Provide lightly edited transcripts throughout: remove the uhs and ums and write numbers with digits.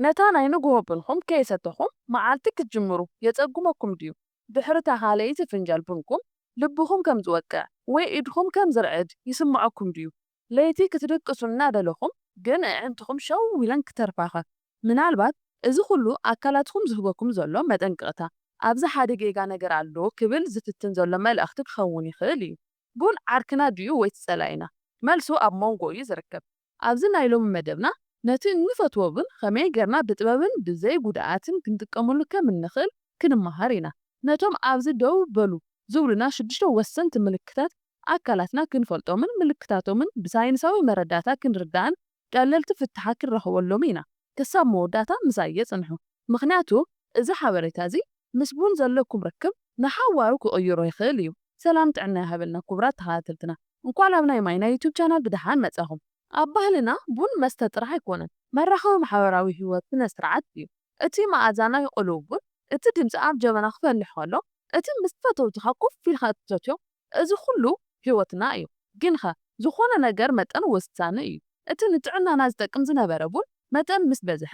نتا ناي نغو بنكم كيستخم معالتك تجمرو يصقمكم ديو بحرتا خاليت فنجال بنكم لبكم كم زوقع ويدكم كم زرعد يسمعكم ديو ليتي كتدقسونا دلكم ግን أنتم شو ولن كترفاخه ምናልባት እዚ ኩሉ ኣካላትኩም ዝህበኩም ዘሎ መጠንቀቕታ ኣብዚ ሓደ ጌጋ ነገር ኣሎ ክብል ዝትትን ዘሎ መልእኽቲ ክኸውን ይኽእል እዩ። ቡን ዓርክና ድዩ ወይ ትጸላኢና? መልሱ ኣብ መንጎ እዩ ዝርከብ። ኣብዚ ናይ ሎሚ መደብና ነቲ እንፈትዎ ቡን ከመይ ጌርና ብጥበብን ብዘይ ጉድኣትን ክንጥቀመሉ ከም እንኽእል ክንመሃር ኢና። ነቶም ኣብዚ ደው በሉ ዝብሉና 6 ወሰንቲ ምልክታት ኣካላትና ክንፈልጦምን ምልክታቶምን ብሳይንሳዊ መረዳእታ ክንርዳእን ቀለልቲ ፍትሓት ክንረኽበሎም ኢና። ክሳብ መወዳእታ ምሳይ የጽንሑ ምክንያቱ እዚ ሓበሬታ እዚ ምስ ቡን ዘለኩም ርክብ ንሓዋሩ ክቕይሮ ይኽእል እዩ። ሰላም ጥዕና ይሃበልና ክቡራት ተኸታተልትና እንኳን ኣብ ናይ ማይና ዩቱብ ቻናል ብድሓን መጻኹም። ኣብ ባህልና ቡን መስተ ጥራሕ ኣይኮነን መራኸቢ ማሕበራዊ ህይወት ስነ ስርዓት እዩ። እቲ መኣዛና ይቆልው ቡን እቲ ድምፂ ኣብ ጀበና ክፈልሕ ከሎ እቲ ምስ ፈተውትኻ ኮፍ ኢልካ እትሰትዮ እዚ ኩሉ ህይወትና እዩ። ግን ኸ ዝኾነ ነገር መጠን ወሳኒ እዩ። እቲ ንጥዕናና ዝጠቅም ዝነበረ ቡን መጠን ምስ በዝሐ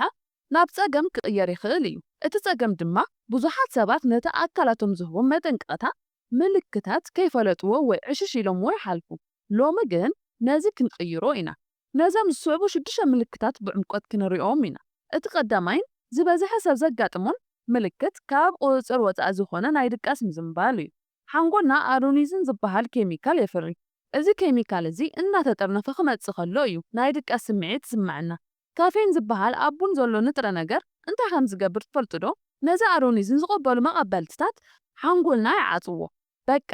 ናብ ፀገም ክቕየር ይኽእል እዩ። እቲ ፀገም ድማ ብዙሓት ሰባት ነቲ ኣካላቶም ዝህቦም መጠንቀቕታ ምልክታት ከይፈለጥዎ ወይ ዕሽሽ ኢሎም ወይ ሓልፉ። ሎሚ ግን ነዚ ክንቅይሮ ኢና። ነዞም ዝስዕቡ 6 ምልክታት ብዕምቆት ክንሪኦም ኢና። እቲ ቀዳማይን ዝበዝሐ ሰብ ዘጋጥሞን ምልክት ካብ ቁፅር ወፃኢ ዝኾነ ናይ ድቃስ ምዝንባል እዩ። ሓንጎልና ኣዶኒዝን ዝበሃል ኬሚካል የፍሪ። እዚ ኬሚካል እዚ እናተጠርነፈ ክመጽእ ከሎ እዩ ናይ ድቃስ ስምዒት ዝስማዓና። ካፌን ዝበሃል ኣብ ቡን ዘሎ ንጥረ ነገር እንታይ ከም ዝገብር ትፈልጡ ዶ? ነዚ ኣዶኒዝን ዝቕበሉ መቐበልትታት ሓንጎልና ይዓጽዎ። በቃ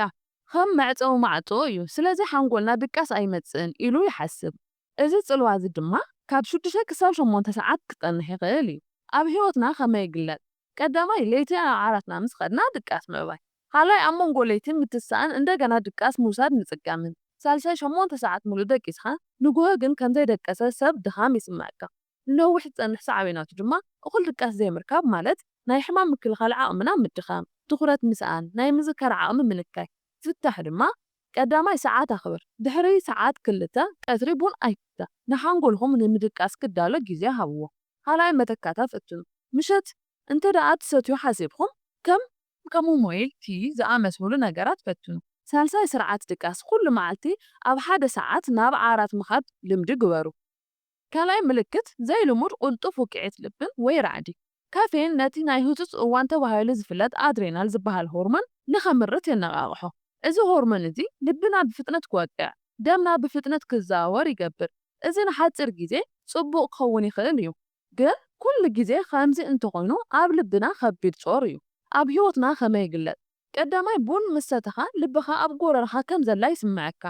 ከም መዕፀዊ ማዕጾ እዩ። ስለዚ ሓንጎልና ድቃስ ኣይመጽእን ኢሉ ይሓስብ። እዚ ጽልዋ እዚ ድማ ካብ 6 ክሳብ 8 ሰዓት ክጸንሕ ይኽእል እዩ። ኣብ ህይወትና ከመይ ይግለጽ? ቀዳማይ ለይቲ ኣብ ዓራትና ምስ ኸድና ድቃስ ምዕባይ። ካልኣይ ኣብ መንጎ ለይትን ምትሳእን እንደገና ድቃስ ምውሳድ ምጽጋምን። ሳልሳይ 8 ሰዓት ሙሉ ደቂስኻ ንጉሆ ግን ከምዘይደቀሰ ሰብ ድኻም ይስማዓካ። ነዊሕ ዝጸንሕ ሳዕቤናቱ ድማ እኹል ድቃስ ዘይምርካብ ማለት ናይ ሕማም ምክልኻል ዓቕምና ምድኻም፣ ትኹረት ምስኣን፣ ናይ ምዝካር ዓቕሚ ምንካይ። ዝፍታሕ ድማ ቀዳማይ ሰዓት ኣኽብር፣ ድሕሪ ሰዓት 2 ቀትሪ ቡን ኣይፍታ። ንሓንጎልኩም ንምድቃስ ክዳሎ ግዜ ሃብዎ። ካልኣይ መተካታ ፍትኑ። ምሸት እንተ ደኣ ትሰትዩ ሓሲብኩም ከም ሞባይል ቲ ዝኣመሰሉ ነገራት ፈትኑ። ሳልሳይ ስርዓት ድቃስ ኩሉ መዓልቲ ኣብ 1 ሰዓት ናብ ዓራት ምኻድ ልምዲ ግበሩ። ካልኣይ ምልክት ዘይልሙድ ቁልጡፍ ውቅዒት ልብን ወይ ራዕዲ። ካፌን ነቲ ናይ ህጹጽ እዋን ተባሂሉ ዝፍለጥ ኣድሬናል ዝበሃል ሆርሞን ንኸምርት የነቓቕሖ። እዚ ሆርሞን እዚ ልብና ብፍጥነት ክወቅዕ፣ ደምና ብፍጥነት ክዘዋወር ይገብር። እዚ ንሓፂር ግዜ ጽቡቕ ክኸውን ይኽእል እዩ። ግን ኩሉ ግዜ ከምዚ እንተኾይኑ ኣብ ልብና ከቢድ ጾር እዩ። ኣብ ህይወትና ከመይ ይግለጽ? ቀዳማይ ቡን ምሰተኻ ልብኻ ኣብ ጎረርኻ ከም ዘላ ይስምዓካ።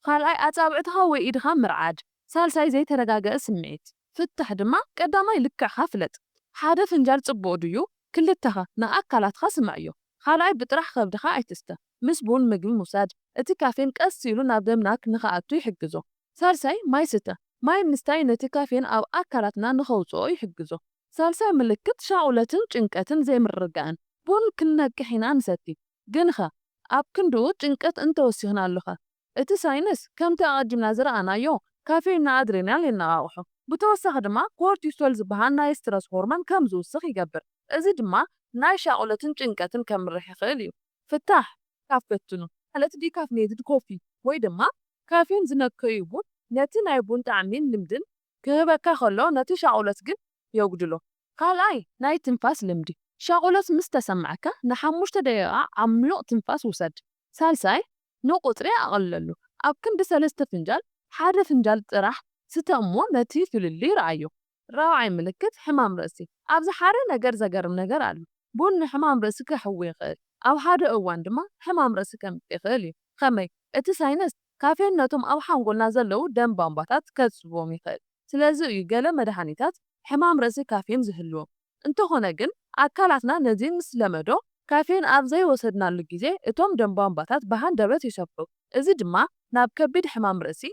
ካልኣይ ኣጻብዕትኻ ወይ ኢድኻ ምርዓድ። ሳልሳይ ዘይተረጋገአ ስምዒት። ፍታሕ ድማ ቀዳማይ ልክዕኻ ፍለጥ። ሓደ ፍንጃል ጽቡቕ ድዩ? ክልተኸ ንኣካላትካ ስምዕዮ። ካልኣይ ብጥራሕ ከብድኻ ኣይትስተ። ምስ ቡን ምግቢ ምውሳድ እቲ ካፌን ቀስ ኢሉ ናብ ደምና ንኽኣቱ ይሕግዞ። ሳልሳይ ማይ ስተ። ማይ ምስታይ ነቲ ካፌን ኣብ ኣካላትና ንኸውፅኦ ይሕግዞ። ሳልሳይ ምልክት ሻቁለትን ጭንቀትን ዘይምርጋእን። ቡን ክንነቅሕ ኢና ንሰቲ ግን ኸ ኣብ ክንድኡ ጭንቀት እንተወሲኽና ኣለኸ። እቲ ሳይንስ ከምቲ ኣቐዲምና ዝረኣናዮ ካፌን ኣድሬናል የነቓቕሖ። ብተወሳኺ ድማ ኮርቲሶል ዝበሃል ናይ ስትረስ ሆርሞን ከም ዝውስኽ ይገብር። እዚ ድማ ናይ ሻቁለትን ጭንቀትን ከምርሕ ይኽእል እዩ። ፍታሕ ካብ ፈትኑ። ማለት ዲካፍኔትድ ኮፊ ወይ ድማ ካፌን ዝነክዩ ቡን ነቲ ናይ ቡን ጣዕሚን ልምድን ክህበካ ከሎ ነቲ ሻቁለት ግን የጉድሎ። ካልኣይ ናይ ትንፋስ ልምዲ። ሻቁለት ምስ ተሰማዓካ ን5 ደቂቓ ዓሚቕ ትንፋስ ውሰድ። ሳልሳይ ንቁፅሪ ኣቕልለሉ። ኣብ ክንዲ 3 ፍንጃል 1 ፍንጃል ጥራሕ ስተ እሞ ነቲ ፍልሊ ረኣዮ። ራብዓይ ምልክት ሕማም ርእሲ። ኣብዚ ሓደ ነገር ዘገርም ነገር ኣሎ። ቡን ንሕማም ርእሲ ከሕዊ ይኽእል። ኣብ ሓደ እዋን ድማ ሕማም ርእሲ ከምጽእ ይኽእል እዩ። ከመይ? እቲ ሳይንስ ካፌን ነቶም ኣብ ሓንጎልና ዘለዉ ደም ቧንቧታት ከጽብዎም ይኽእል። ስለዚ እዩ ገለ መድሃኒታት ሕማም ርእሲ ካፌን ዝህልዎም። እንተኾነ ግን ኣካላትና ነዚ ምስ ለመዶ ካፌን ኣብ ዘይወሰድናሉ ግዜ እቶም ደም ቧንቧታት ብሃንደበት ይሰፍሑ። እዚ ድማ ናብ ከቢድ ሕማም ርእሲ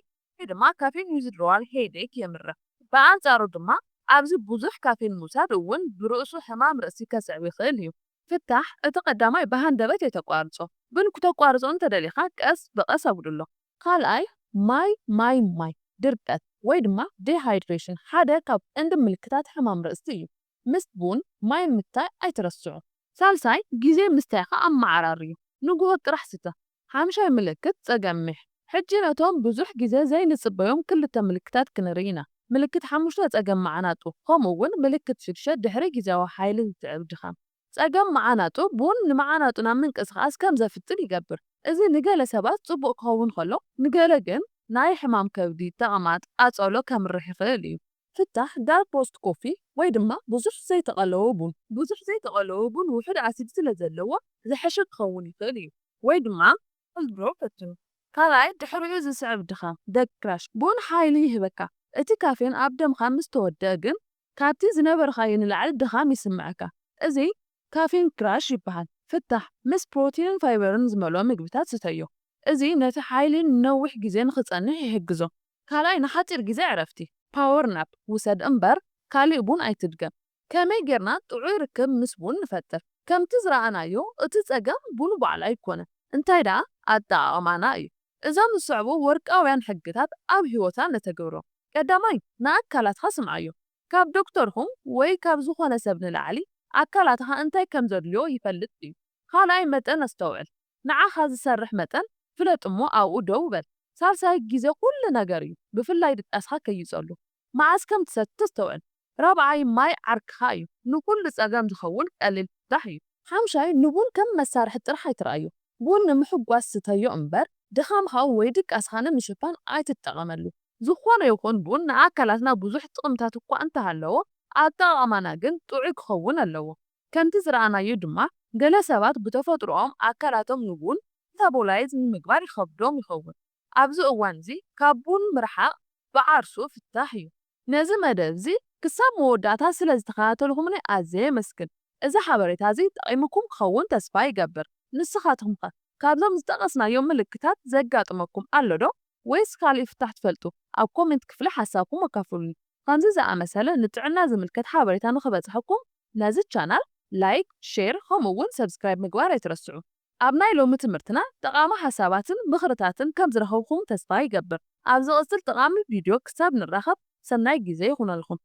ወይ ድማ ካፌን ዊዝድሮዋል ሄዴክ የምርሕ። ብኣንጻሩ ድማ ኣብዚ ብዙሕ ካፌን ምውሳድ እውን ብርእሱ ሕማም ርእሲ ከስዕብ ይኽእል እዩ። ፍታሕ እቲ ቀዳማይ ብሃንደበት የተቋርጾ። ቡን ክተቋርጾ እንተደሊኻ ቀስ ብቐስ ኣጉድሎ። ካልኣይ ማይ ድርቀት ወይ ድማ ዲሃይድሬሽን ሓደ ካብ ቀንዲ ምልክታት ሕማም ርእሲ እዩ። مس بون ماي متاي أيترسعو. سالساي جيزي مستيخة أما عراريو نقوه طرح ستة. حامشاي ملكت تقمح حجينا توم بزح جيزي زي نصبيهم كل ملكتات كنرينا ملكت حموشة تقمعناتو خموون ملكت شكشة دحري جيزي وحايلة تعبدخام تقمعناتو بون نمعناتو نامنك أسخاس كام زفتن يقبر إذا نقال سبات صبو كهون خلو نقال جن ناي حمام كودي تقامات أتقولو كام رحيخيليو فتح دار بوست كوفي ويدما بزح زي تقلوبون بزح زي تقلوبون وحد عسيد سلزلوه زي حشق خوني خيليو ويدما البرو فتن كالاي دحريو زي سعب دخام دك كراش بون حايلي هبكا اتي كافين أبدم خامس توداقن كابتي زنبر خاين العد دخام يسمعكا ازي كافين كراش يبهان فتح مس بروتين فايبرن زملو مقبتات ستيو ازي نتا حايلين نوح جيزين خصاني يحجزو كالاي نحاتير جيزي عرفتي باور ناب وساد أمبر كالي بون أي تدقم كامي جرنا طعوي ركب مسبون نفتر كم تزرع أنا يو اتتسقم بونو بعلاي كونه انتاي دا أدى أمانا أيو إذا نصعبو ورك أويان حقتات أب هيوتان نتقورو قدامي نأكلات خصم أيو كاب دكتورهم وي كاب زخونة سبن العالي أكلاتها انتاي كم زرليو يفلت لي خالاي متن استوعل نعا خاز سرح متن فلت أمو أو دوبل سالساي جيزي كل نجاري بفلاي دتأسخا كيزولو معاسكم تستوعل رابعاي ماي عرك خايو نقول لسأقام تخول قليل دحيو حامشاي نبون كم مسارح ترحي ترأيو بون محق واستيو أمبر دخام خاو ويدك أسخانة مشبان آي تتغملو زخوانا يكون بون أكلاتنا بزوح تقمتاتكو أنت هاللو أتغمانا جن طعيق خون اللو كان تزرعنا يدما قال سبات بتفطرهم أكلاتهم نبون تابولايز مقبار يخبدوم يخون أبزو أوانزي كابون مرحق بعرسو في التاحيو نازي مدفزي كساب موداتها سلازتخاتلهم أزي مسكن إذا حبرت هذه تقيمكم خون تسفاي يقبر نسخاتهم خا كابلهم زدقسنا يوم ملكتات زقاتمكم ألدو ويس خالي فتحت فلتو أو كومنت كفل حسابكم وكافلوني خانزي مثلا نتعنا زملكت حبرتها نخبت حكم نازي channel لايك شير خموون سبسكرايب مقوار يترسعو أبناي لو متمرتنا تقام حساباتن بخرتاتن كم زرهوكم تسفاي يقبر أبزو أصل تقام الفيديو كساب نرخب سناي جيزي يخونا لكم